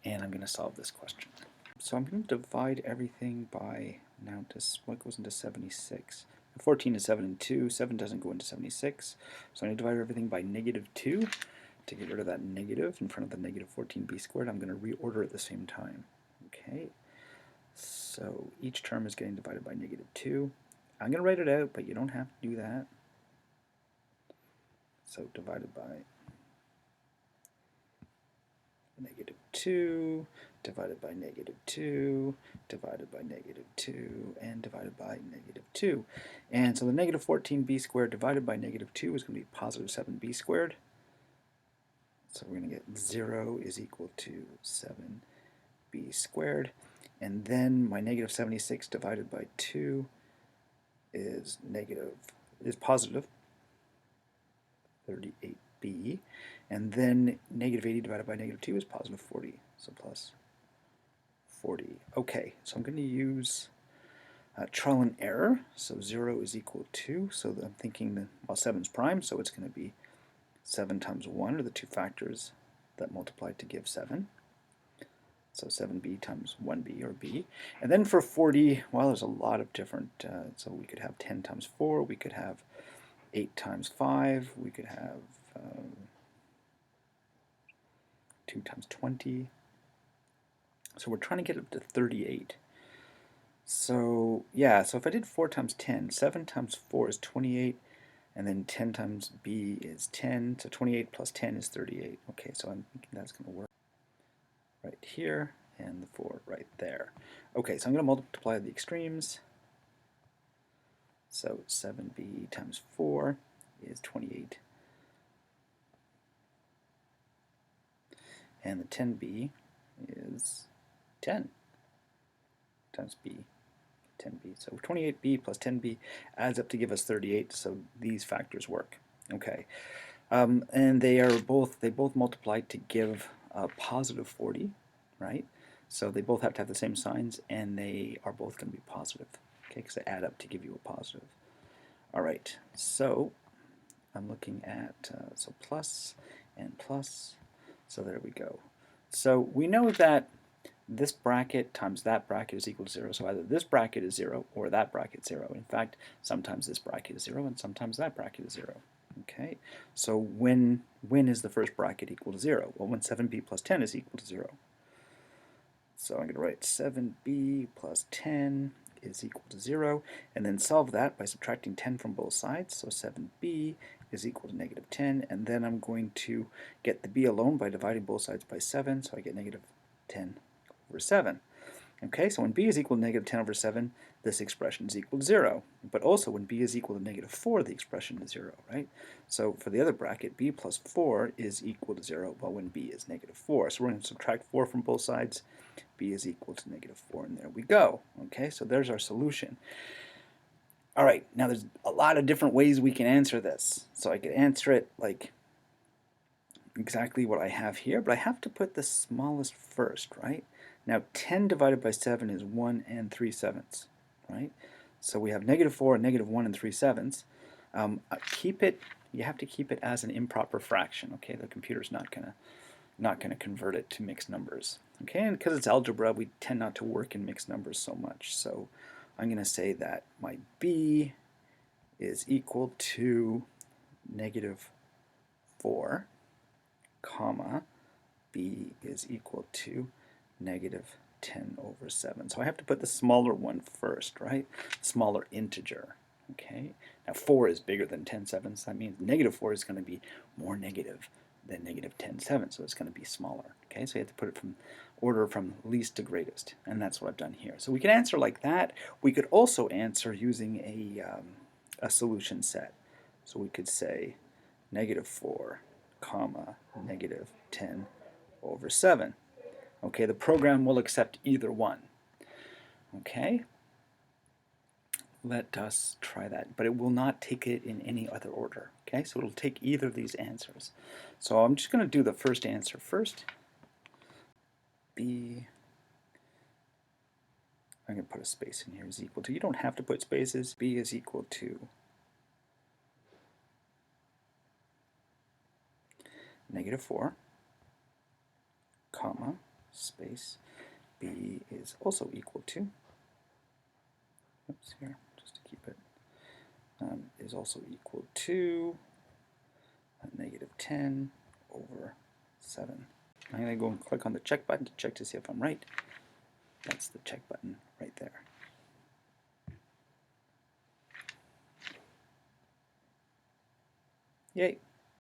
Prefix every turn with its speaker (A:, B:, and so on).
A: and I'm going to solve this question. So I'm going to divide everything by, now what goes into 76? 14 is 7 and 2. 7 doesn't go into 76. So I'm going to divide everything by -2 to get rid of that negative in front of the -14b squared. I'm going to reorder at the same time. Okay, so each term is getting divided by -2. I'm going to write it out, but you don't have to do that. So divided by -2, divided by -2, divided by -2, and divided by -2. And so the -14b squared divided by -2 is going to be positive 7b squared. So we're going to get 0 is equal to 7b squared. And then my -76 divided by 2 is positive 38b. And then -80 divided by -2 is positive 40, so plus 40. Okay, so I'm going to use trial and error. So 0 is equal to, so I'm thinking that, well, 7 is prime, so it's going to be 7 times 1 are the two factors that multiply to give 7. So 7b times 1b, or b. And then for 40, well, there's a lot of different, so we could have 10 times 4, we could have 8 times 5, we could have 2 times 20. So we're trying to get up to 38. So yeah, so if I did 4 times 10, 7 times 4 is 28, and then 10 times b is 10, so 28 plus 10 is 38. Okay, so I'm thinking that's going to work right here, and the 4 right there. Okay, so I'm going to multiply the extremes. So 7b times 4 is 28. And the 10b is 10 times b, 10b. So 28b plus 10b adds up to give us 38, so these factors work. Okay, and they both multiply to give positive 40, right? So they both have to have the same signs, and they are both going to be positive, okay, because they add up to give you a positive. All right, so I'm looking at so plus and plus, so there we go. So we know that this bracket times that bracket is equal to 0, so either this bracket is 0 or that bracket is 0. In fact, sometimes this bracket is 0 and sometimes that bracket is 0. Okay, so when is the first bracket equal to 0? Well, when 7b plus 10 is equal to 0. So I'm going to write 7b plus 10 is equal to 0, and then solve that by subtracting 10 from both sides. So 7b is equal to -10, and then I'm going to get the b alone by dividing both sides by 7, so I get -10 over 7. Okay, so when b is equal to -10 over 7, this expression is equal to 0. But also when b is equal to -4, the expression is 0, right? So for the other bracket, b plus 4 is equal to 0, well, when b is -4. So we're going to subtract 4 from both sides. B is equal to -4, and there we go. Okay, so there's our solution. All right, now there's a lot of different ways we can answer this. So I could answer it like exactly what I have here, but I have to put the smallest first, right? Now 10 divided by 7 is 1 and 3/7, right? So we have -4 and -1 and 3/7. You have to keep it as an improper fraction, okay? The computer's not gonna convert it to mixed numbers, okay? And because it's algebra, we tend not to work in mixed numbers so much. So I'm gonna say that my b is equal to -4, comma, b is equal to -10 over 7. So I have to put the smaller one first, right? Smaller integer, okay? Now 4 is bigger than 10/7, so that means -4 is going to be more negative than -10/7, so it's going to be smaller, okay? So you have to put it from order from least to greatest, and that's what I've done here. So we can answer like that. We could also answer using a solution set. So we could say -4, comma, -10 over 7. Okay, the program will accept either one. Okay, let us try that, but it will not take it in any other order. Okay, so it'll take either of these answers. So I'm just going to do the first answer first. B, I'm going to put a space in here, is equal to, you don't have to put spaces, B is equal to -4, comma, space b is also equal to, oops, here, just to keep it, is also equal to negative 10 over 7. I'm going to go and click on the check button to check to see if I'm right. That's the check button right there. Yay.